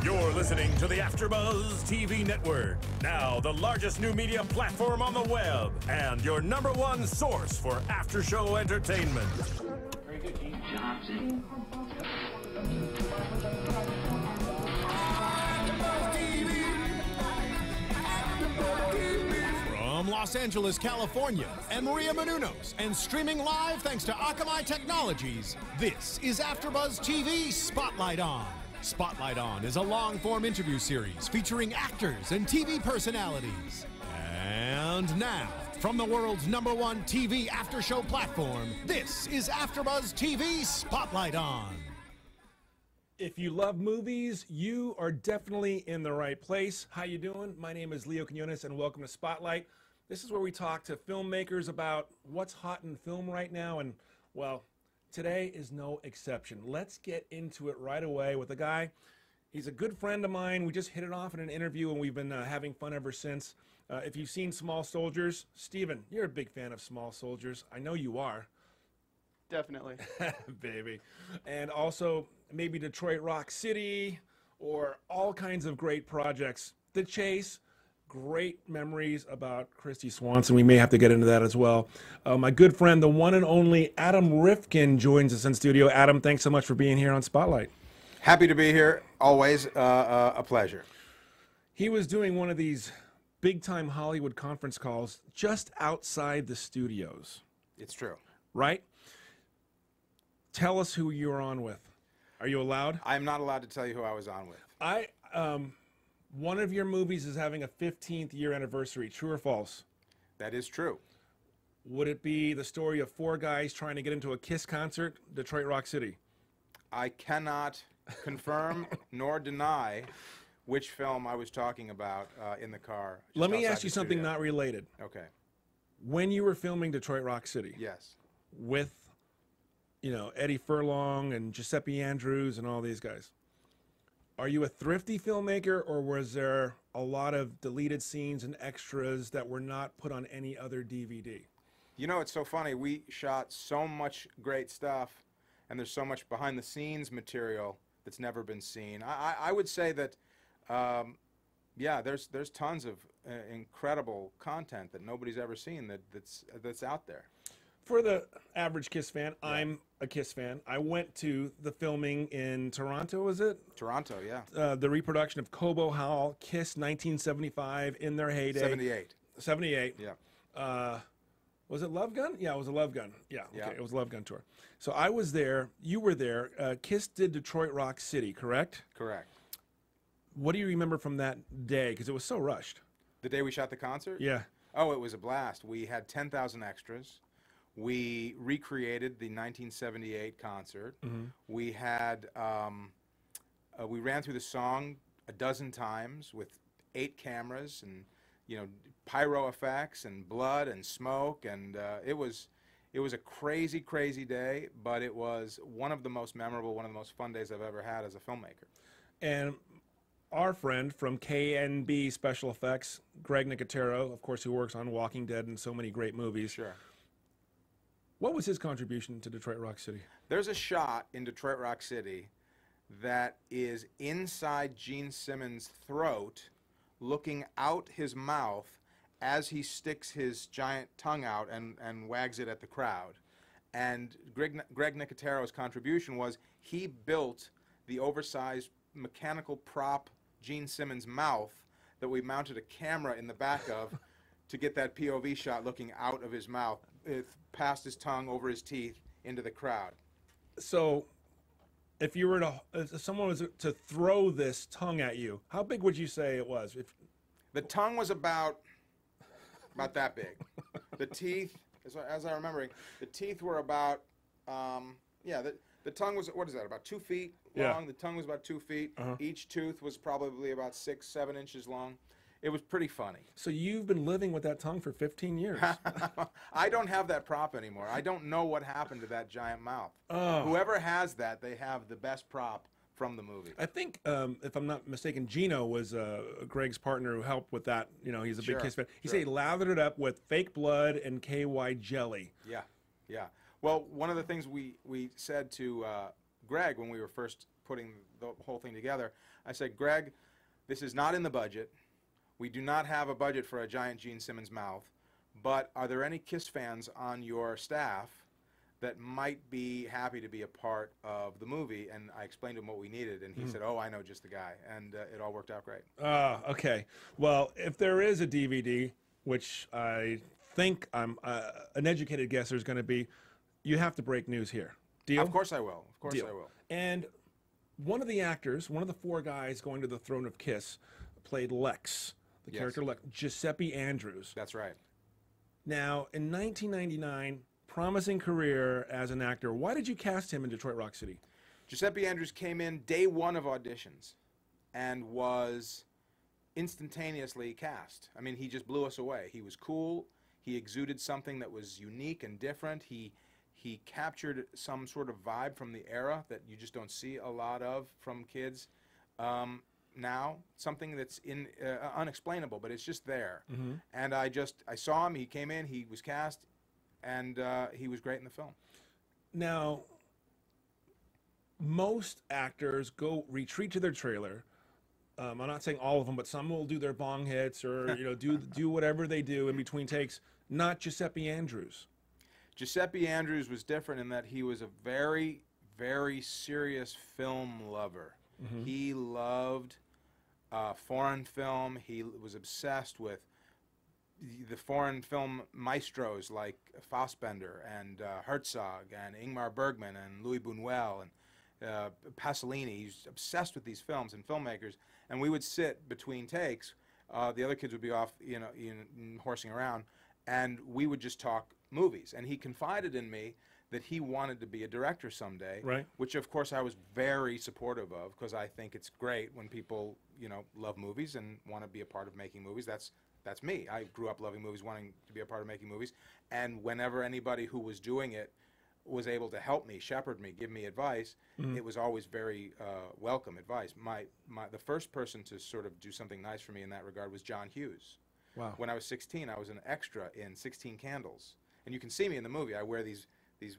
You're listening to the AfterBuzz TV network, now the largest new media platform on the web, and your #1 source for after-show entertainment. Very good, Keith. Johnson. From Los Angeles, California, and Maria Menounos, and streaming live thanks to Akamai Technologies, this is AfterBuzz TV Spotlight On. Spotlight On is a long-form interview series featuring actors and TV personalities. And now, from the world's #1 TV after-show platform, this is AfterBuzz TV Spotlight On. If you love movies, you are definitely in the right place. How you doing? My name is Leo Quinones, and welcome to Spotlight. This is where we talk to filmmakers about what's hot in film right now, and, well, today is no exception. Let's get into it right away with a guy. He's a good friend of mine. We just hit it off in an interview, and we've been having fun ever since. If you've seen Small Soldiers, Steven, you're a big fan of Small Soldiers. I know you are. Definitely. Baby. And also maybe Detroit Rock City or all kinds of great projects. The Chase, great memories about Christy Swanson. We may have to get into that as well. My good friend, the one and only Adam Rifkin, joins us in studio. Adam, thanks so much for being here on Spotlight. Happy to be here. Always a pleasure. He was doing one of these big-time Hollywood conference calls just outside the studios. It's true. Right? Tell us who you were on with. Are you allowed? I'm not allowed to tell you who I was on with. One of your movies is having a 15th year anniversary. True or false? That is true. Would it be the story of 4 guys trying to get into a Kiss concert, Detroit Rock City? I cannot confirm nor deny which film I was talking about in the car. Let me ask you something not related. Okay. When you were filming Detroit Rock City, Yes. with, you know, Eddie Furlong and Giuseppe Andrews and all these guys, are you a thrifty filmmaker, or was there a lot of deleted scenes and extras that were not put on any other DVD? You know, it's so funny. We shot so much great stuff, and there's so much behind-the-scenes material that's never been seen. I would say that, yeah, there's tons of incredible content that nobody's ever seen that's out there. For the average Kiss fan, yeah. I'm a Kiss fan. I went to the filming in Toronto, was it? Toronto, yeah. The reproduction of Cobo Howell, Kiss 1975 in their heyday. 78. 78. Yeah. Was it Love Gun? Yeah, it was a Love Gun. Yeah, okay, yeah. It was a Love Gun tour. So I was there. You were there. Kiss did Detroit Rock City, correct? Correct. What do you remember from that day? Because it was so rushed. The day we shot the concert? Yeah. Oh, it was a blast. We had 10,000 extras. We recreated the 1978 concert. Mm-hmm. We had, we ran through the song a dozen times with 8 cameras and, you know, pyro effects and blood and smoke, and it was a crazy, crazy day, but it was one of the most memorable, one of the most fun days I've ever had as a filmmaker. And our friend from KNB Special Effects, Greg Nicotero, of course, who works on Walking Dead and so many great movies. Sure. What was his contribution to Detroit Rock City? There's a shot in Detroit Rock City that is inside Gene Simmons' throat, looking out his mouth as he sticks his giant tongue out and wags it at the crowd. And Greg Nicotero's contribution was he built the oversized mechanical prop Gene Simmons' mouth that we mounted a camera in the back of to get that POV shot looking out of his mouth, past his tongue, over his teeth, into the crowd. So, if someone was to throw this tongue at you, how big would you say it was? The tongue was about that big. The teeth, as I remember, the teeth were about, yeah, the tongue was, what is that, about 2 feet long? Yeah. The tongue was about 2 feet. Uh-huh. Each tooth was probably about 6-7 inches long. It was pretty funny. So you've been living with that tongue for 15 years. I don't have that prop anymore. I don't know what happened to that giant mouth. Oh. Whoever has that, they have the best prop from the movie. I think, if I'm not mistaken, Gino was Greg's partner who helped with that. You know, he's a big Kiss fan. He said he lathered it up with fake blood and KY jelly. Yeah, yeah. Well, one of the things we said to Greg when we were first putting the whole thing together. I said, Greg, this is not in the budget. We do not have a budget for a giant Gene Simmons mouth, but are there any Kiss fans on your staff that might be happy to be a part of the movie? And I explained to him what we needed, and he said, oh, I know just the guy, and it all worked out great. Okay. Well, if there is a DVD, which I think I'm an educated guesser is going to be, you have to break news here. Deal? Of course I will. Of course Deal. I will. And one of the actors, one of the four guys going to the throne of Kiss, played Lex, the character Lex, Giuseppe Andrews. That's right. Now, in 1999, promising career as an actor. Why did you cast him in Detroit Rock City? Giuseppe Andrews came in day one of auditions and was instantaneously cast. I mean, he just blew us away. He was cool. He exuded something that was unique and different. He captured some sort of vibe from the era that you just don't see a lot of from kids now. Something that's unexplainable, but it's just there. And I saw him. He came in. He was cast, and he was great in the film. Now, most actors retreat to their trailer. I'm not saying all of them, but some will do their bong hits or do whatever they do in between takes. Not Giuseppe Andrews. Giuseppe Andrews was different in that he was a very, very serious film lover. He loved foreign film. He was obsessed with the foreign film maestros like Fassbender and Herzog and Ingmar Bergman and Louis Buñuel and Pasolini. He's obsessed with these films and filmmakers. And we would sit between takes. The other kids would be off, horsing around, and we would just talk movies. And he confided in me that he wanted to be a director someday, right? Which of course I was very supportive of, because I think it's great when people love movies and want to be a part of making movies. That's me. I grew up loving movies, wanting to be a part of making movies, and whenever anybody who was doing it was able to help me, shepherd me, give me advice, it was always very welcome advice. The first person to sort of do something nice for me in that regard was John Hughes. Wow. When I was 16, I was an extra in 16 Candles, and you can see me in the movie. I wear these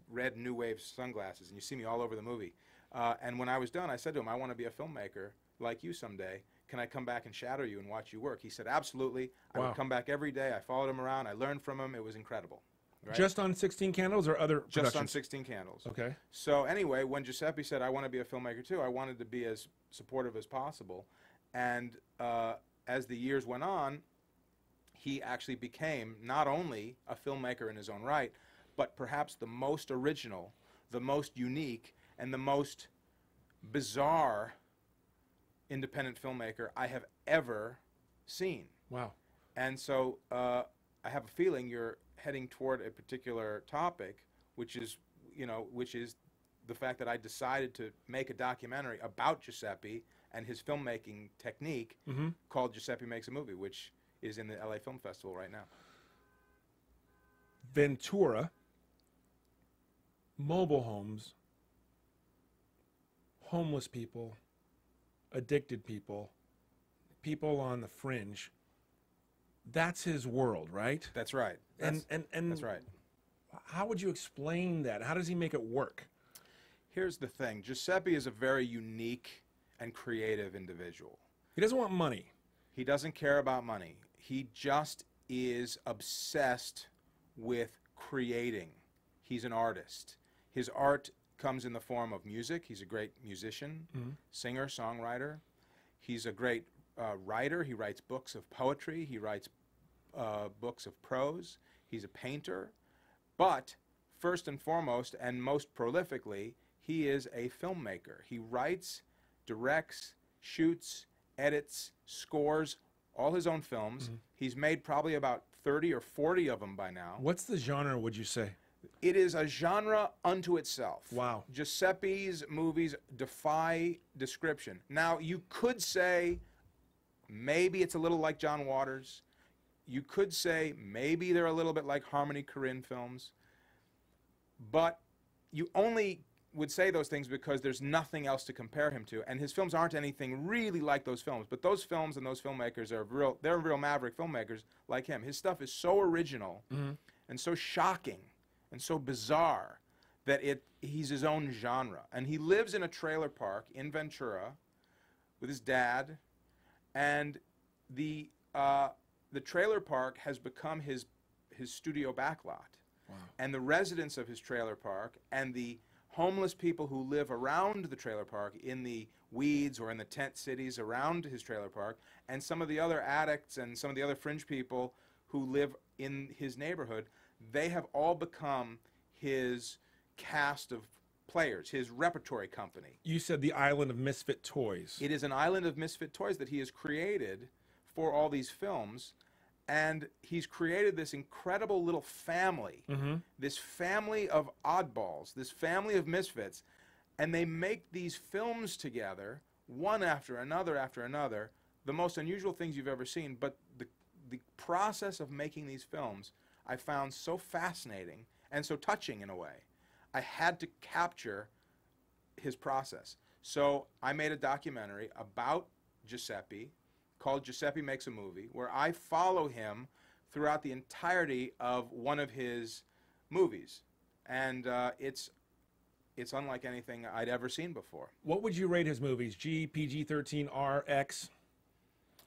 red New Wave sunglasses, and you see me all over the movie. And when I was done, I said to him, I want to be a filmmaker like you someday. Can I come back and shadow you and watch you work? He said, absolutely. I would come back every day. I followed him around. I learned from him. It was incredible. Right? Just on 16 Candles or other productions? Just on 16 Candles. Okay. So anyway, when Giuseppe said, I want to be a filmmaker too, I wanted to be as supportive as possible. And as the years went on, he actually became not only a filmmaker in his own right, but perhaps the most original, the most unique, and the most bizarre independent filmmaker I have ever seen. Wow. And so I have a feeling you're heading toward a particular topic, which is the fact that I decided to make a documentary about Giuseppe and his filmmaking technique called Giuseppe Makes a Movie, which is in the LA Film Festival right now. Ventura, mobile homes, homeless people, addicted people, people on the fringe. That's his world, right? That's right. And that's right. How would you explain that? How does he make it work? Here's the thing. Giuseppe is a very unique and creative individual. He doesn't want money. He doesn't care about money. He just is obsessed with creating. He's an artist. His art comes in the form of music. He's a great musician, singer, songwriter. He's a great writer. He writes books of poetry. He writes books of prose. He's a painter. But first and foremost, and most prolifically, he is a filmmaker. He writes, directs, shoots, edits, scores all his own films. He's made probably about 30 or 40 of them by now. What's the genre, would you say? It is a genre unto itself. Wow. Giuseppe's movies defy description. Now, you could say maybe it's a little like John Waters. You could say maybe they're a little bit like Harmony Korine films. But you only would say those things because there's nothing else to compare him to. And his films aren't anything really like those films. But those films and those filmmakers they're real maverick filmmakers like him. His stuff is so original and so shocking and so bizarre that he's his own genre. And he lives in a trailer park in Ventura with his dad, and the trailer park has become his studio backlot. Wow. And the residents of his trailer park and the homeless people who live around the trailer park in the weeds or in the tent cities around his trailer park, and some of the other addicts and some of the other fringe people who live in his neighborhood, they have all become his cast of players, his repertory company. You said the island of misfit toys. It is an island of misfit toys that he has created for all these films, and he's created this incredible little family, this family of oddballs, this family of misfits, and they make these films together, one after another, the most unusual things you've ever seen. But the process of making these films I found so fascinating and so touching in a way. I had to capture his process. So I made a documentary about Giuseppe called Giuseppe Makes a Movie, where I follow him throughout the entirety of one of his movies. And it's unlike anything I'd ever seen before. What would you rate his movies? G, PG-13, R, X?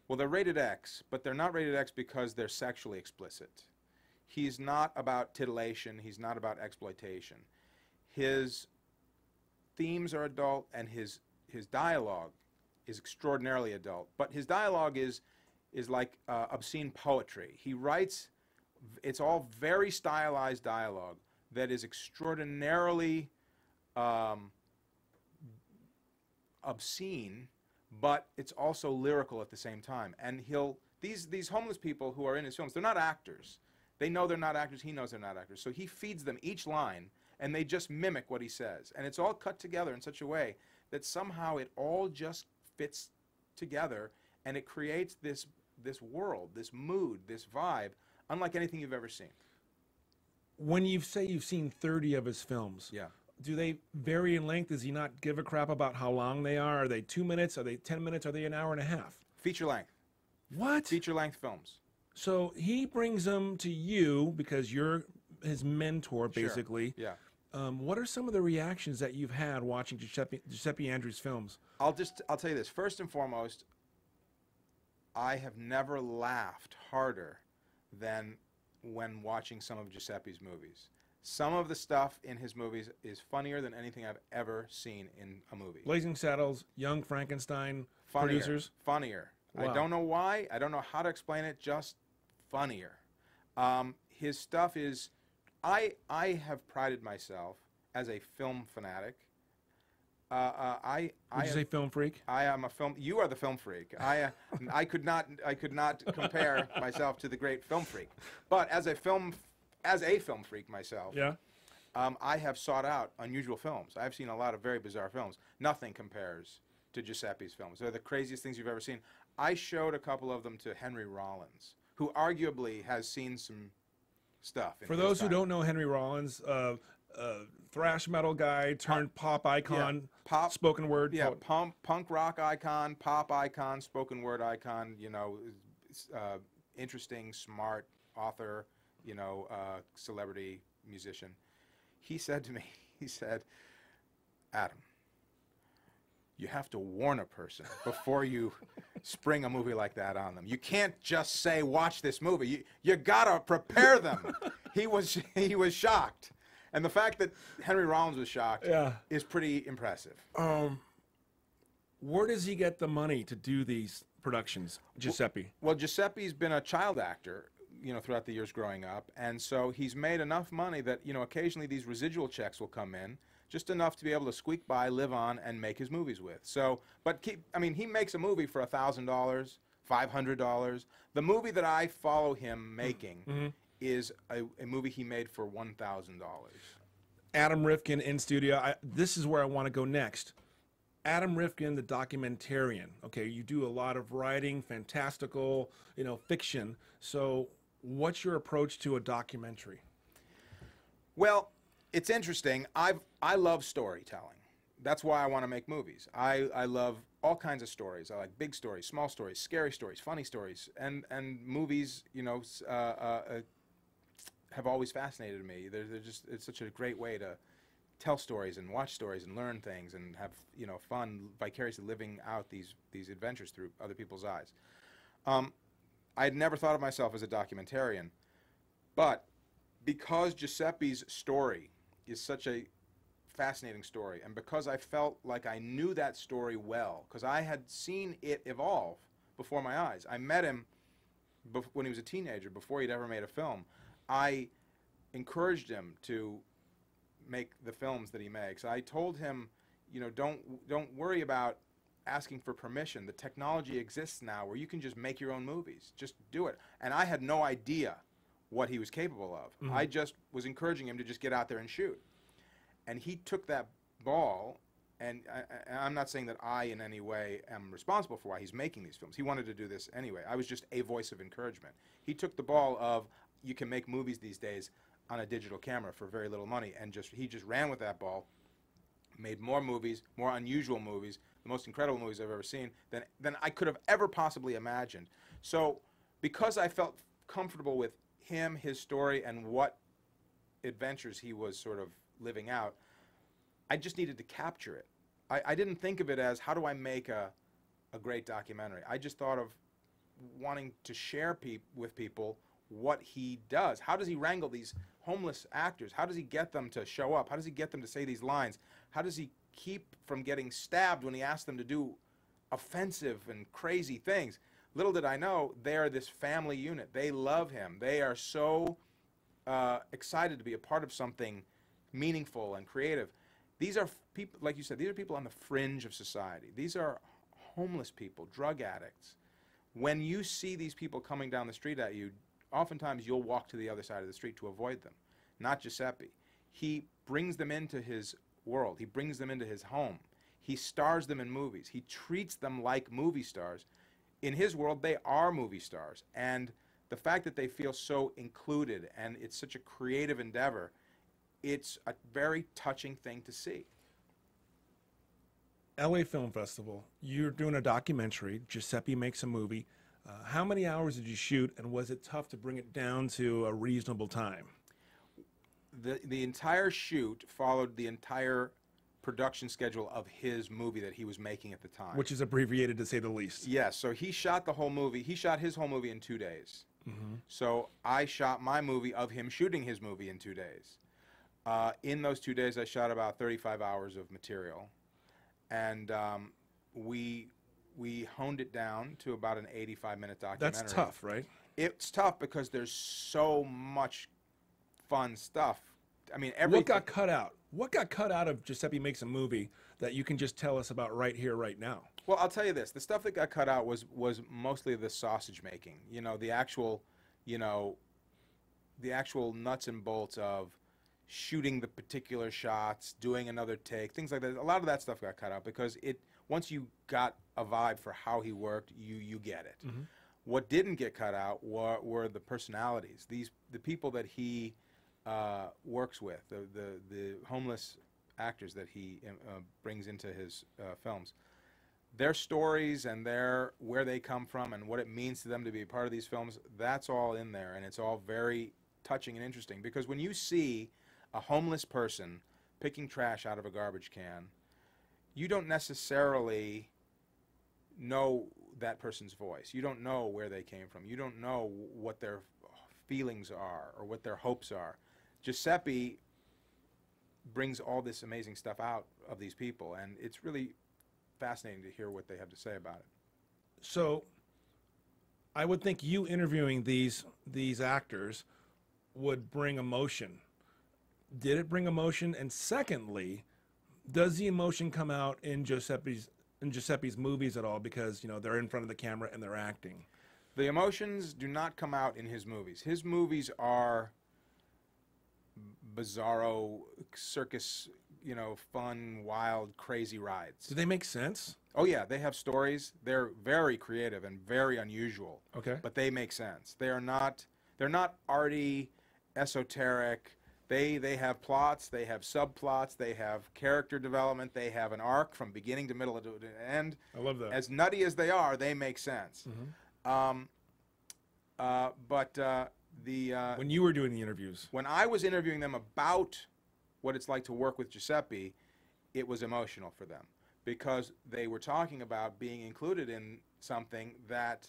Well, they're rated X, but they're not rated X because they're sexually explicit. He's not about titillation. He's not about exploitation. His themes are adult, and his dialogue is extraordinarily adult. But his dialogue is like obscene poetry. He writes, it's all very stylized dialogue that is extraordinarily obscene, but it's also lyrical at the same time. And these homeless people who are in his films, they're not actors. They know they're not actors. He knows they're not actors. So he feeds them each line, and they just mimic what he says. And it's all cut together in such a way that somehow it all just fits together, and it creates this world, this mood, this vibe, unlike anything you've ever seen. When you say you've seen 30 of his films, Yeah. do they vary in length? Does he not give a crap about how long they are? Are they 2 minutes? Are they 10 minutes? Are they an hour and a half? Feature length. What? Feature length films. So he brings them to you because you're his mentor, basically. Yeah. What are some of the reactions that you've had watching Giuseppe Andrews films? I'll tell you this. First and foremost, I have never laughed harder than when watching some of Giuseppe's movies. Some of the stuff in his movies is funnier than anything I've ever seen in a movie. Blazing Saddles, Young Frankenstein, Funnier. producers. Funnier. Wow. I don't know why. I don't know how to explain it. Just funnier. His stuff is... I have prided myself as a film fanatic. Would you say film freak? I am a film. You are the film freak. I could not compare myself to the great film freak. But as a film freak myself, Yeah. I have sought out unusual films. I've seen a lot of very bizarre films. Nothing compares to Giuseppe's films. They're the craziest things you've ever seen. I showed a couple of them to Henry Rollins, who arguably has seen some stuff. For those who don't know Henry Rollins, thrash metal guy turned pop icon, pop spoken word. Yeah, poet. punk rock icon, pop icon, spoken word icon. You know, interesting, smart author. You know, celebrity musician. He said to me, he said, "Adam, you have to warn a person before you spring a movie like that on them. You can't just say, watch this movie. You gotta prepare them." He was shocked. And the fact that Henry Rollins was shocked is pretty impressive. Where does he get the money to do these productions, Giuseppe? Well, Giuseppe's been a child actor, you know, throughout the years growing up. And so he's made enough money that, you know, occasionally these residual checks will come in, just enough to be able to squeak by, live on, and make his movies with. So, but he makes a movie for $1,000, $500. The movie that I follow him making is a movie he made for $1,000. Adam Rifkin in studio. This is where I want to go next. Adam Rifkin, the documentarian. Okay, you do a lot of writing, fantastical, you know, fiction. So what's your approach to a documentary? Well, it's interesting. I love storytelling. That's why I want to make movies. I love all kinds of stories. I like big stories, small stories, scary stories, funny stories, and movies, you know, have always fascinated me. They're just, it's such a great way tell stories and watch stories and learn things and have, you know, fun vicariously living out these adventures through other people's eyes. I had never thought of myself as a documentarian, but because Giuseppe's story is such a fascinating story, and because I felt like I knew that story well, because I had seen it evolve before my eyes. I met him when he was a teenager, before he'd ever made a film. I encouraged him to make the films that he makes. I told him, you know, don't worry about asking for permission. The technology exists now where you can just make your own movies. Just do it. And I had no idea what he was capable of. I just was encouraging him to just get out there and shoot. And he took that ball, and I'm not saying that I in any way am responsible for why he's making these films. He wanted to do this anyway. I was just a voice of encouragement. He took the ball of, you can make movies these days on a digital camera for very little money, and he just ran with that ball, made more movies, more unusual movies, the most incredible movies I've ever seen than I could have ever possibly imagined. So because I felt comfortable with him, his story, and what adventures he was sort of living out, I just needed to capture it. I didn't think of it as, how do I make a great documentary? I just thought of wanting to share with people what he does. How does he wrangle these homeless actors? How does he get them to show up? How does he get them to say these lines? How does he keep from getting stabbed when he asks them to do offensive and crazy things? Little did I know, they're this family unit. They love him. They are so excited to be a part of something meaningful and creative. These are people, like you said, these are people on the fringe of society. These are homeless people, drug addicts. When you see these people coming down the street at you, oftentimes you'll walk to the other side of the street to avoid them. Not Giuseppe. He brings them into his world. He brings them into his home. He stars them in movies. He treats them like movie stars. In his world, they are movie stars. And the fact that they feel so included, and it's such a creative endeavor, it's a very touching thing to see. LA Film Festival, you're doing a documentary, Giuseppe makes a movie. How many hours did you shoot, and was it tough to bring it down to a reasonable time? The entire shoot followed the entire production schedule of his movie that he was making at the time. Which is abbreviated, to say the least. Yes, so he shot the whole movie. He shot his whole movie in 2 days. So I shot my movie of him shooting his movie in 2 days. In those 2 days, I shot about 35 hours of material. And we honed it down to about an 85-minute documentary. That's tough, right? It's tough because there's so much fun stuff. I mean, What got cut out? What got cut out of Giuseppe Makes a Movie that you can just tell us about right here, right now? Well, I'll tell you this. The stuff that got cut out was mostly the sausage making. You know, the actual nuts and bolts of shooting the particular shots, doing another take, things like that. A lot of that stuff got cut out because once you got a vibe for how he worked, you get it. What didn't get cut out were the personalities. The people that he works with, the homeless actors that he brings into his films. Their stories and where they come from and what it means to them to be a part of these films, that's all in there, and it's all very touching and interesting. Because when you see a homeless person picking trash out of a garbage can, you don't necessarily know that person's voice. You don't know where they came from. You don't know what their feelings are or what their hopes are. Giuseppe brings all this amazing stuff out of these people, and it's really fascinating to hear what they have to say about it. So I would think you interviewing these actors would bring emotion. Did it bring emotion? And secondly, does the emotion come out in Giuseppe's movies at all, because they're in front of the camera and they're acting? The emotions do not come out in his movies. His movies are bizarro circus, fun, wild, crazy rides. Do they make sense? Oh yeah, they have stories. They're very creative and very unusual. Okay. But they make sense. They're not arty, esoteric. They have plots, they have subplots, they have character development, they have an arc from beginning to middle to end. I love that. As nutty as they are, they make sense. When you were doing the interviews, when I was interviewing them about what it's like to work with Giuseppe, it was emotional for them because they were talking about being included in something that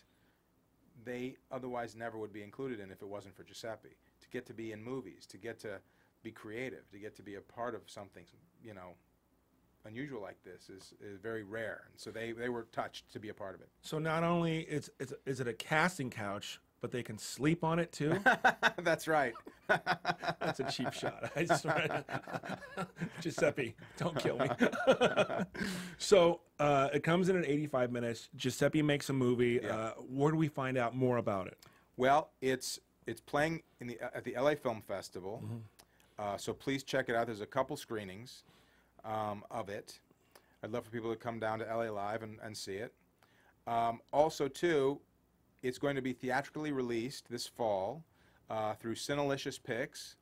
they otherwise never would be included in if it wasn't for Giuseppe. To get to be in movies, to get to be creative, to get to be a part of something, you know, unusual like this is very rare. And so they were touched to be a part of it. So not only is it a casting couch, but they can sleep on it too? That's right. That's a cheap shot. I swear. Giuseppe, don't kill me. So it comes in at 85 minutes. Giuseppe makes a movie. Yeah. Where do we find out more about it? Well, it's playing at the LA Film Festival. So please check it out. There's a couple screenings of it. I'd love for people to come down to LA Live and see it. Also, too, it's going to be theatrically released this fall through Cinelicious Picks.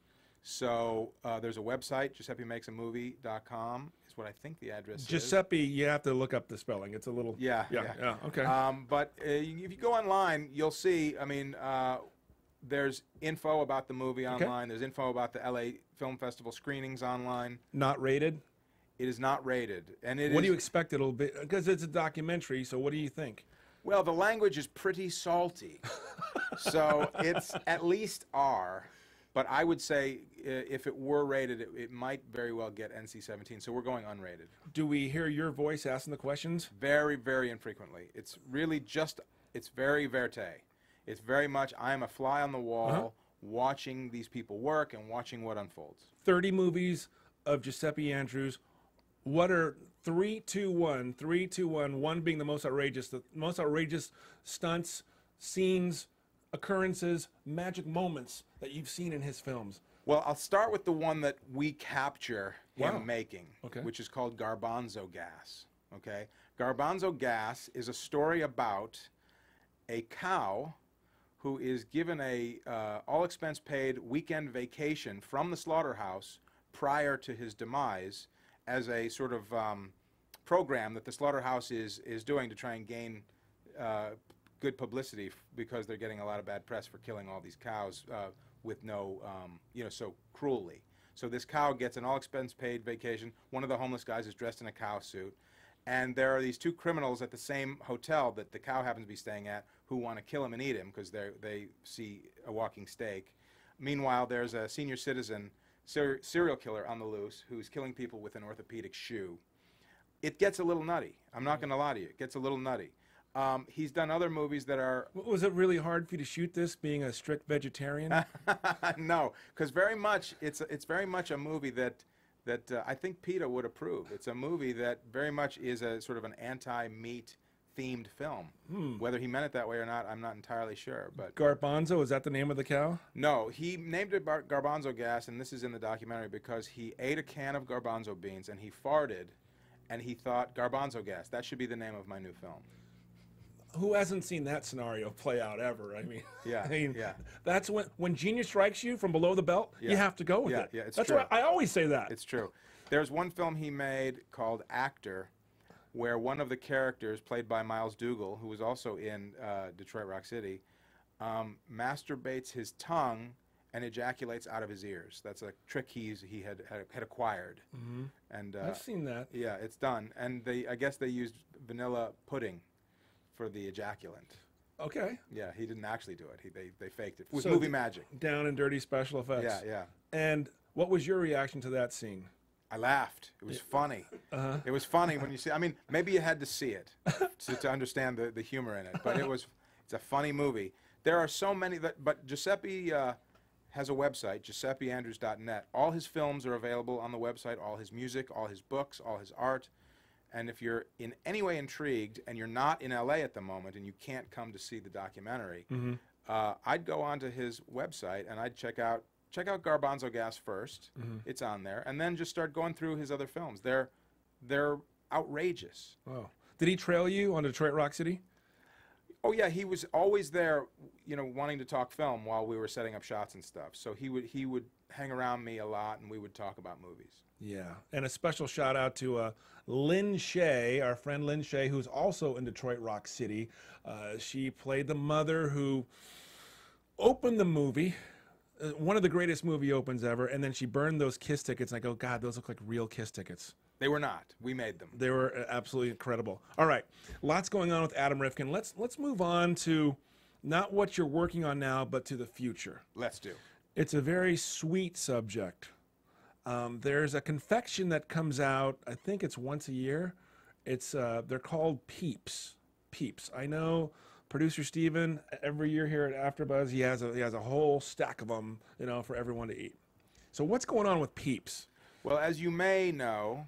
So there's a website, GiuseppeMakesAMovie.com is what I think the address is. Giuseppe, you have to look up the spelling. It's a little... Yeah. Okay. But if you go online, you'll see, I mean, there's info about the movie online. There's info about the LA Film Festival screenings online. Not rated? It is not rated. And What do you expect it'll be? Because it's a documentary, so what do you think? Well, the language is pretty salty. So it's at least R. But I would say if it were rated, it might very well get NC-17. So we're going unrated. Do we hear your voice asking the questions? Very, very infrequently. It's really just, it's very verite. It's very much, I am a fly on the wall watching these people work and watching what unfolds. 30 movies of Giuseppe Andrews. What are 3, 2, 1, 3, 2, 1, 1 being the most outrageous stunts, scenes, occurrences, magic moments that you've seen in his films? Well, I'll start with the one that we capture him making, which is called Garbanzo Gas. Okay? Garbanzo Gas is a story about a cow who is given a all-expense-paid weekend vacation from the slaughterhouse prior to his demise as a sort of program that the slaughterhouse is doing to try and gain good publicity because they're getting a lot of bad press for killing all these cows with no, you know, so cruelly. So this cow gets an all-expense-paid vacation. One of the homeless guys is dressed in a cow suit. And there are these two criminals at the same hotel that the cow happens to be staying at who want to kill him and eat him because they see a walking steak. Meanwhile, there's a senior citizen serial killer on the loose who's killing people with an orthopedic shoe. It gets a little nutty. I'm not going to lie to you. It gets a little nutty. He's done other movies that are... Was it really hard for you to shoot this, being a strict vegetarian? No, because it's very much a movie that I think PETA would approve. It's a movie that very much is a sort of an anti-meat themed film. Whether he meant it that way or not, I'm not entirely sure. But Garbanzo, is that the name of the cow? No, he named it Garbanzo Gas, and this is in the documentary because he ate a can of garbanzo beans and he farted, and he thought, Garbanzo Gas, that should be the name of my new film. Who hasn't seen that scenario play out ever? I mean, Yeah. That's when genius strikes you from below the belt, you have to go with it. Yeah, it's That's true. why I always say that. It's true. There's one film he made called Actor, where one of the characters, played by Miles Dougal, who was also in Detroit Rock City, masturbates his tongue and ejaculates out of his ears. That's a trick he had acquired. And I've seen that. Yeah, it's done. And I guess they used vanilla pudding for the ejaculant. Okay. Yeah, he didn't actually do it. They faked it. It was movie magic. Down and dirty special effects. Yeah. And what was your reaction to that scene? I laughed. It was funny. It was funny when you see. I mean, maybe you had to see it to understand the humor in it. But it's a funny movie. There are so many but Giuseppe has a website, GiuseppeAndrews.net. All his films are available on the website. All his music, all his books, all his art. And if you're in any way intrigued and you're not in LA at the moment and you can't come to see the documentary, I'd go onto his website and I'd check out Garbanzo Gas first. It's on there, and then just start going through his other films. They're outrageous. Wow. Did he trail you on Detroit Rock City? Oh yeah, he was always there, you know, wanting to talk film while we were setting up shots and stuff. So he would hang around me a lot, and we would talk about movies. Yeah, and a special shout out to Lynn Shay, our friend Lynn Shay, who's also in Detroit Rock City. She played the mother who opened the movie, one of the greatest movie opens ever, and then she burned those Kiss tickets, and I go, God, those look like real Kiss tickets. They were not. We made them. They were absolutely incredible. All right, lots going on with Adam Rifkin. Let's move on to not what you're working on now, but to the future. Let's do. It's a very sweet subject. There's a confection that comes out, I think it's once a year. It's they're called Peeps. Peeps. I know producer Steven, every year here at AfterBuzz, he has a whole stack of them, you know, for everyone to eat. So what's going on with Peeps? Well, as you may know,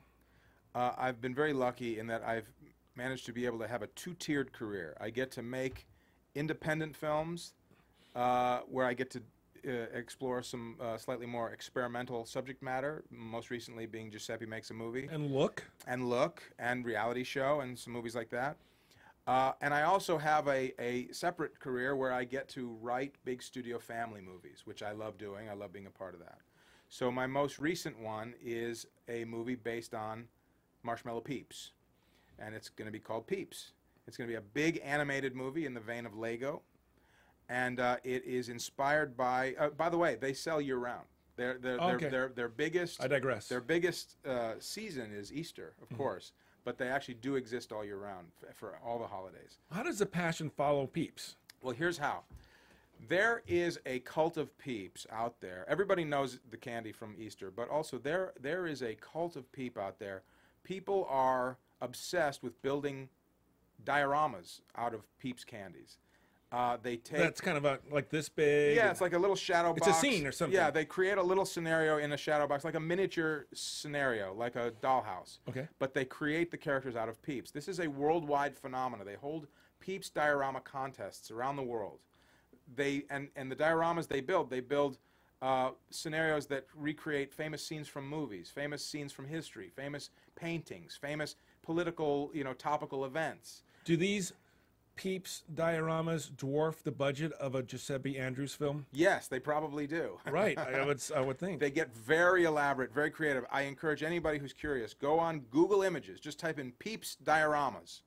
I've been very lucky in that I've managed to be able to have a two-tiered career. I get to make independent films where I get to explore some slightly more experimental subject matter, most recently being Giuseppe Makes a Movie. And Look. And Reality Show, and some movies like that. And I also have a separate career where I get to write big studio family movies, which I love doing. I love being a part of that. So my most recent one is a movie based on Marshmallow Peeps, and it's going to be called Peeps. It's going to be a big animated movie in the vein of Lego, and it is inspired by the way, they sell year-round. Their biggest. I digress. Their biggest season is Easter, of course, but they actually do exist all year round for all the holidays. How does the passion follow Peeps? Well, here's how. There is a cult of Peeps out there. Everybody knows the candy from Easter, but also there is a cult of Peep out there. People are obsessed with building dioramas out of Peeps candies. They take. That's kind of like this big. Yeah, it's like a little shadow box. It's a scene or something. Yeah, they create a little scenario in a shadow box, like a miniature scenario, like a dollhouse. Okay. But they create the characters out of Peeps. This is a worldwide phenomenon. They hold Peeps diorama contests around the world. And the dioramas they build scenarios that recreate famous scenes from movies, famous scenes from history, famous paintings, famous political, topical events. Do these Peeps dioramas dwarf the budget of a Giuseppe Andrews film? Yes, they probably do. Right, I would think. They get very elaborate, very creative. I encourage anybody who's curious, go on Google Images, just type in Peeps dioramas.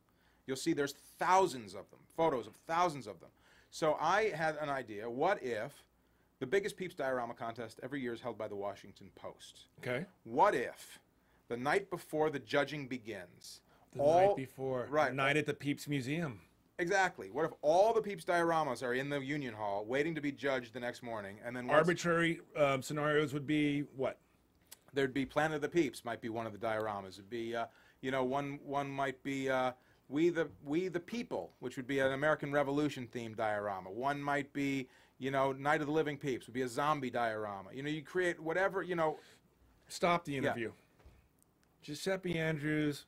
You'll see there's thousands of them, photos of thousands of them. So I had an idea. What if the biggest Peeps diorama contest every year is held by the Washington Post? Okay. What if the night before the judging begins, night before, right, night at the Peeps Museum. Exactly. What if all the Peeps dioramas are in the Union Hall waiting to be judged the next morning, and then arbitrary scenarios would be what? There'd be Planet of the Peeps might be one of the dioramas. It'd be one might be We the People, which would be an American Revolution themed diorama. One might be Night of the Living Peeps would be a zombie diorama. You create whatever. Stop the interview. Yeah. Giuseppe Andrews,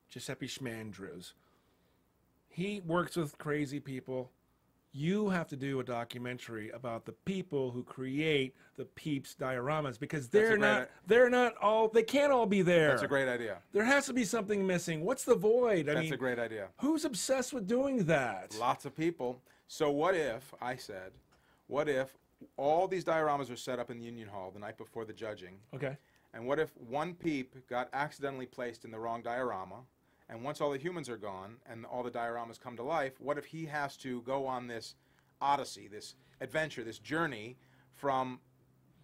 Giuseppe Schmandrews. He works with crazy people. You have to do a documentary about the people who create the Peeps dioramas, because they can't all be there. That's a great idea. There has to be something missing. What's the void? That's a great idea. Who's obsessed with doing that? Lots of people. So what if all these dioramas are set up in the Union Hall the night before the judging? Okay. And what if one Peep got accidentally placed in the wrong diorama? And once all the humans are gone and all the dioramas come to life, what if he has to go on this odyssey, this adventure, this journey from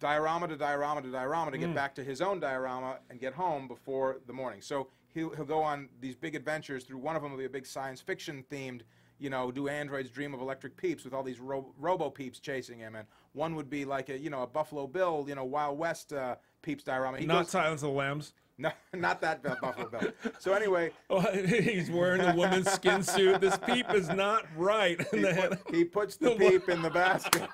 diorama to diorama to diorama to get back to his own diorama and get home before the morning? So he'll go on these big adventures. Through one of them will be a big science fiction themed, do androids dream of electric Peeps, with all these robo Peeps chasing him. And one would be like a Buffalo Bill, Wild West Peeps diorama. Not Silence of the Lambs. No, not that Buffalo Bill. So anyway, he's wearing a woman's skin suit. This Peep is not right. He puts the Peep in the basket.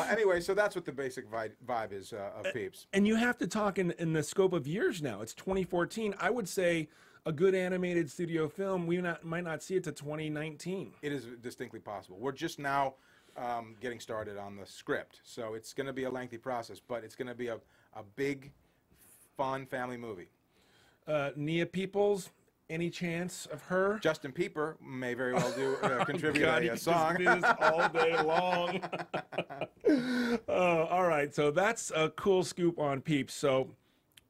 Anyway, so that's what the basic vibe is of Peeps. And you have to talk in the scope of years now. It's 2014. I would say a good animated studio film, we might not see it to 2019. It is distinctly possible. We're just now getting started on the script, so it's going to be a lengthy process, but it's going to be a big, fun family movie. Nia Peoples, any chance of her? Justin Pieper may very well do contribute a Just song. do this all day long. All right, so that's a cool scoop on Peeps. So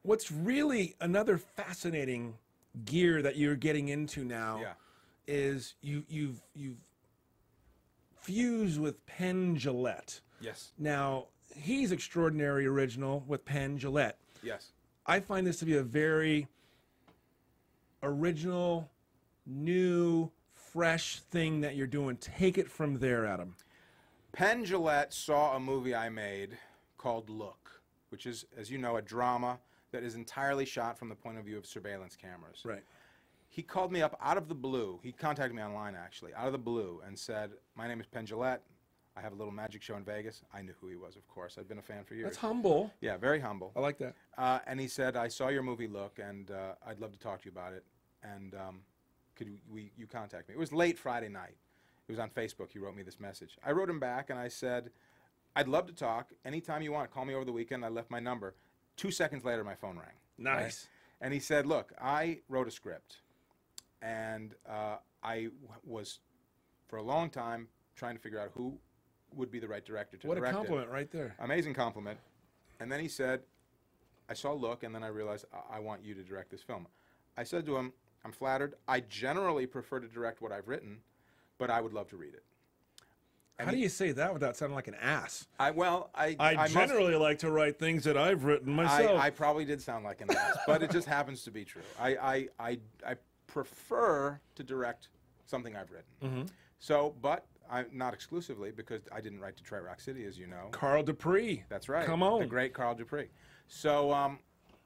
what's really another fascinating gear that you're getting into now is you've fused with Penn Jillette. Yes. Now, he's extraordinary original with Penn Jillette. Yes. I find this to be a very original, new, fresh thing that you're doing. Take it from there, Adam. Penn Jillette saw a movie I made called Look, which is, as you know, a drama that is entirely shot from the point of view of surveillance cameras. Right. He called me up out of the blue. He contacted me online, actually, out of the blue, and said, my name is Penn Jillette. I have a little magic show in Vegas. I knew who he was, of course. I'd been a fan for years. That's humble. Yeah, very humble. I like that. And he said, I saw your movie Look, and I'd love to talk to you about it. And could you contact me? It was late Friday night. It was on Facebook. He wrote me this message. I wrote him back, and I said, I'd love to talk. Anytime you want, call me over the weekend. I left my number. 2 seconds later, my phone rang. Nice. Right? And he said, look, I wrote a script. And I was, for a long time, trying to figure out who would be the right director to direct it. What a compliment right there. Amazing compliment. And then he said, I saw Look, and then I realized I want you to direct this film. I said to him, I'm flattered. I generally prefer to direct what I've written, but I would love to read it. And How do you say that without sounding like an ass? I generally like to write things that I've written myself. I probably did sound like an ass, but it just happens to be true. I prefer to direct something I've written. Mm-hmm. So, but not exclusively, because I didn't write Detroit Rock City, as you know. Carl Dupree. That's right. Come on. The great Carl Dupree. So,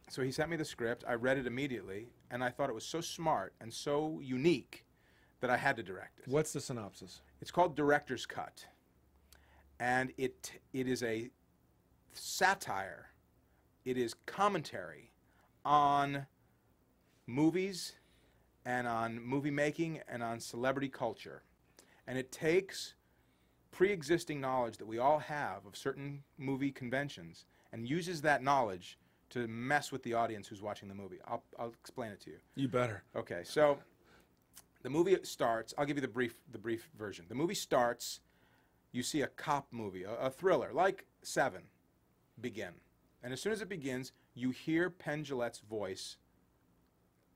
so he sent me the script. I read it immediately, and I thought it was so smart and so unique that I had to direct it. What's the synopsis? It's called Director's Cut, and it is a satire. It is commentary on movies and on movie making and on celebrity culture. And it takes pre-existing knowledge that we all have of certain movie conventions and uses that knowledge to mess with the audience who's watching the movie. I'll explain it to you. You better. Okay, so the movie starts. I'll give you the brief version. The movie starts. You see a cop movie, a thriller like Seven, begin, and as soon as it begins, you hear Penn Jillette's voice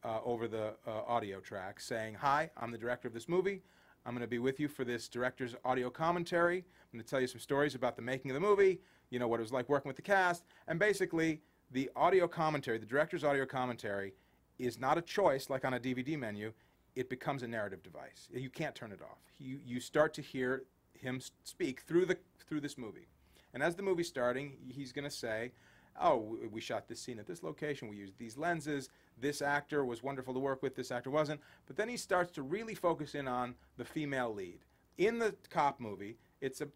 over the audio track saying, "Hi, I'm the director of this movie. I'm going to be with you for this director's audio commentary. I'm going to tell you some stories about the making of the movie. You know what it was like working with the cast, and basically." The audio commentary, the director's audio commentary, is not a choice like on a DVD menu. It becomes a narrative device. You can't turn it off. You start to hear him speak through this movie. And as the movie's starting, he's going to say, oh, we shot this scene at this location, we used these lenses, this actor was wonderful to work with, this actor wasn't. But then he starts to really focus in on the female lead. In the cop movie,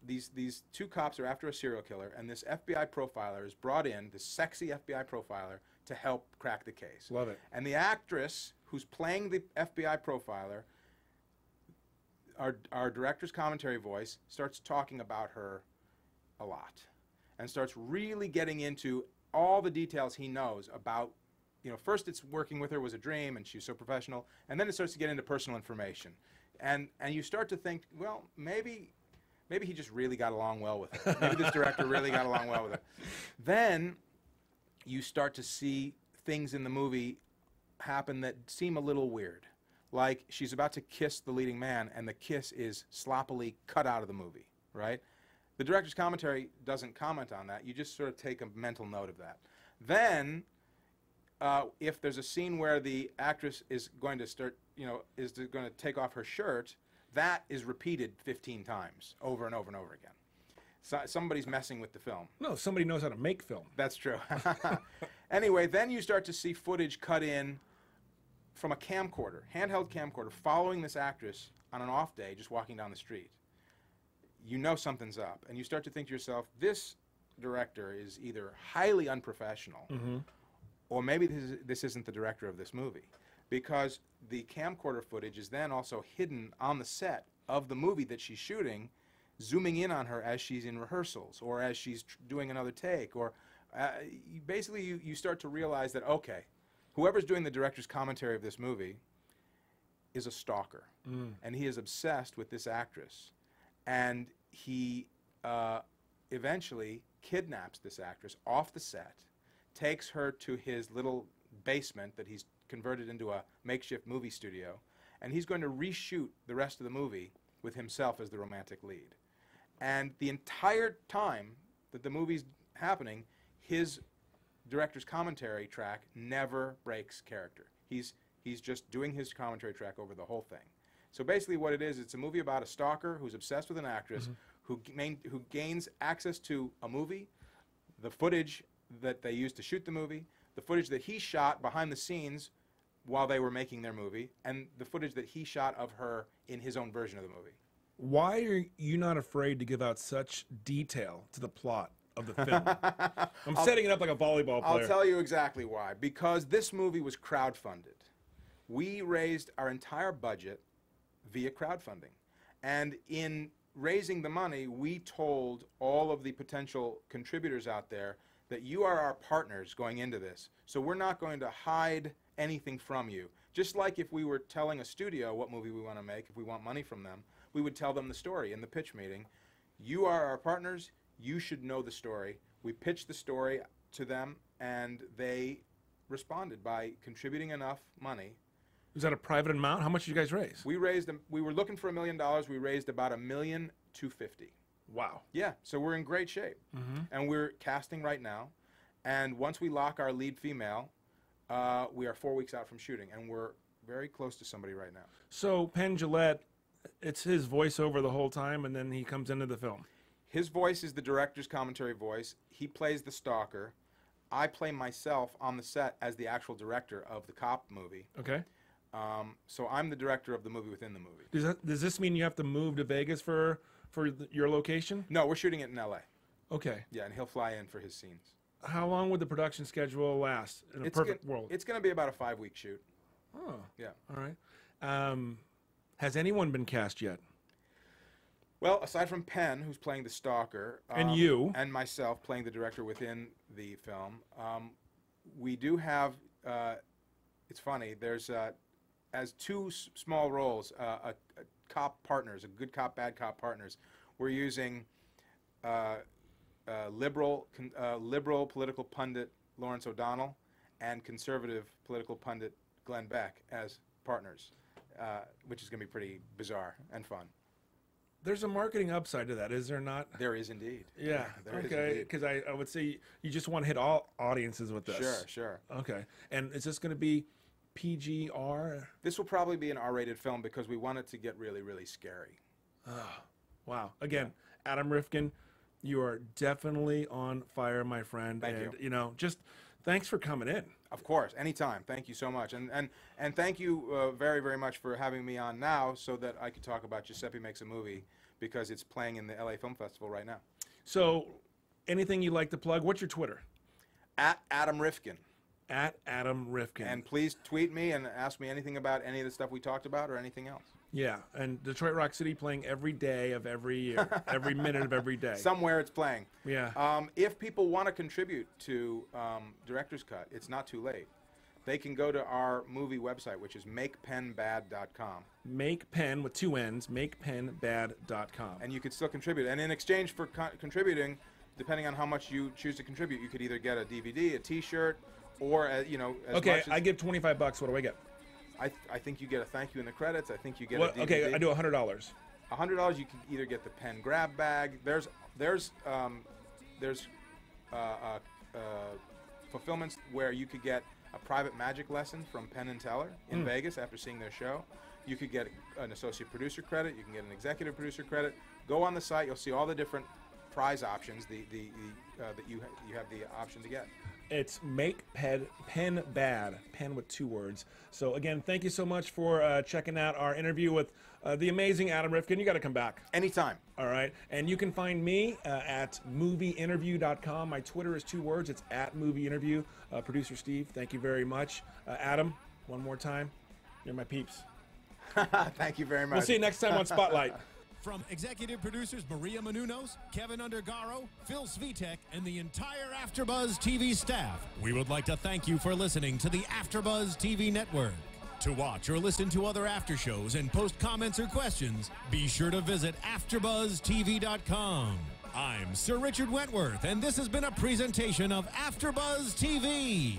these two cops are after a serial killer, and this FBI profiler is brought in, this sexy FBI profiler, to help crack the case. Love it. And the actress who's playing the FBI profiler, our director's commentary voice, starts talking about her a lot and starts really getting into all the details he knows about, you know, first it's working with her was a dream and she's so professional, and then it starts to get into personal information. And you start to think, well, maybe he just really got along well with her. Maybe this director really got along well with her. Then you start to see things in the movie happen that seem a little weird. Like she's about to kiss the leading man, and the kiss is sloppily cut out of the movie, right? The director's commentary doesn't comment on that. You just sort of take a mental note of that. Then, if there's a scene where the actress is going to start, you know, is going to take off her shirt, that is repeated 15 times, over and over and over again. So somebody's messing with the film. No, somebody knows how to make film. That's true. Anyway, then you start to see footage cut in from a camcorder, handheld camcorder, following this actress on an off day, just walking down the street. You know something's up, and you start to think to yourself, this director is either highly unprofessional, or maybe this isn't the director of this movie. Because the camcorder footage is then also hidden on the set of the movie that she's shooting, zooming in on her as she's in rehearsals or as she's doing another take. Or basically you start to realize that, okay, whoever's doing the director's commentary of this movie is a stalker. And he is obsessed with this actress. And he eventually kidnaps this actress off the set, takes her to his little basement that he's converted into a makeshift movie studio, and he's going to reshoot the rest of the movie with himself as the romantic lead. And the entire time that the movie's happening, his director's commentary track never breaks character. He's just doing his commentary track over the whole thing. So basically what it is, it's a movie about a stalker who's obsessed with an actress who gains access to a movie, the footage that they used to shoot the movie, the footage that he shot behind the scenes while they were making their movie, and the footage that he shot of her in his own version of the movie. Why are you not afraid to give out such detail to the plot of the film? I'm setting it up like a volleyball player. I'll tell you exactly why. Because this movie was crowdfunded. We raised our entire budget via crowdfunding. And in raising the money, we told all of the potential contributors out there that you are our partners going into this. So we're not going to hide anything from you. Just like if we were telling a studio what movie we want to make, if we want money from them, we would tell them the story in the pitch meeting. You are our partners. You should know the story. We pitched the story to them, and they responded by contributing enough money. Is that a private amount? How much did you guys raise? We were looking for $1 million. We raised about $1,250,000. Wow. Yeah, so we're in great shape. And we're casting right now. And once we lock our lead female, we are 4 weeks out from shooting, and we're very close to somebody right now. So Penn Jillette, it's his voiceover the whole time, and then he comes into the film. His voice is the director's commentary voice. He plays the stalker. I play myself on the set as the actual director of the cop movie. Okay. So I'm the director of the movie within the movie. Does this mean you have to move to Vegas for your location? No, we're shooting it in L.A. Okay. Yeah, and he'll fly in for his scenes. How long would the production schedule last in a perfect world? It's going to be about a 5-week shoot. Oh. Yeah. All right. Has anyone been cast yet? Well, aside from Penn, who's playing the stalker, and you, and myself playing the director within the film, we do have. It's funny. There's as two small roles, a cop partners, a good cop, bad cop partners. We're using liberal political pundit Lawrence O'Donnell and conservative political pundit Glenn Beck as partners, which is going to be pretty bizarre and fun. There's a marketing upside to that, is there not? There is indeed. Yeah. There is okay. indeed. Because I would say you just want to hit all audiences with this. Sure. Okay. And is this going to be PG-R? This will probably be an R-rated film because we want it to get really, really scary. Wow. Again, Adam Rifkin, you are definitely on fire, my friend. Thank and, you. You know, just thanks for coming in. Of course, anytime. Thank you so much, and thank you very, very much for having me on now, so that I could talk about Giuseppe Makes a Movie, because it's playing in the LA Film Festival right now. So, anything you'd like to plug? What's your Twitter? At Adam Rifkin. At Adam Rifkin. And please tweet me and ask me anything about any of the stuff we talked about or anything else. Yeah, and Detroit Rock City playing every day of every year, every minute of every day. Somewhere it's playing. Yeah. If people want to contribute to Director's Cut, it's not too late. They can go to our movie website, which is makepenbad.com. Make Pen with 2 N's, makepenbad.com. And you could still contribute. And in exchange for contributing, depending on how much you choose to contribute, you could either get a DVD, a T-shirt, or as okay, much as I give $25. What do I get? I think you get a thank you in the credits. I think you get Well, a DVD. okay, I do $100. $100. You can either get the pen grab bag. There's fulfillments where you could get a private magic lesson from Penn and Teller in Vegas after seeing their show. You could get an associate producer credit. You can get an executive producer credit. Go on the site. You'll see all the different prize options that you have the option to get. It's Make Pen Bad, pen with 2 words. So again, thank you so much for checking out our interview with the amazing Adam Rifkin. You got to come back. Anytime. All right. And you can find me at movieinterview.com. My Twitter is 2 words. It's at movieinterview. Producer Steve, thank you very much. Adam, one more time. You're my peeps. Thank you very much. We'll see you next time on Spotlight. From executive producers Maria Menounos, Kevin Undergaro, Phil Svitek, and the entire AfterBuzz TV staff, we would like to thank you for listening to the AfterBuzz TV network. To watch or listen to other after shows and post comments or questions, be sure to visit AfterBuzzTV.com. I'm Sir Richard Wentworth, and this has been a presentation of AfterBuzz TV.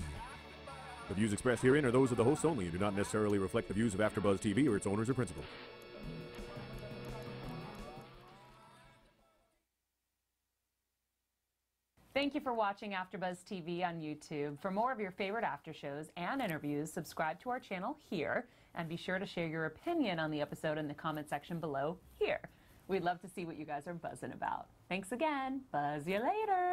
The views expressed herein are those of the hosts only and do not necessarily reflect the views of AfterBuzz TV or its owners or principals. Thank you for watching AfterBuzz TV on YouTube. For more of your favorite after shows and interviews, subscribe to our channel here, and be sure to share your opinion on the episode in the comment section below here. We'd love to see what you guys are buzzing about. Thanks again. Buzz you later.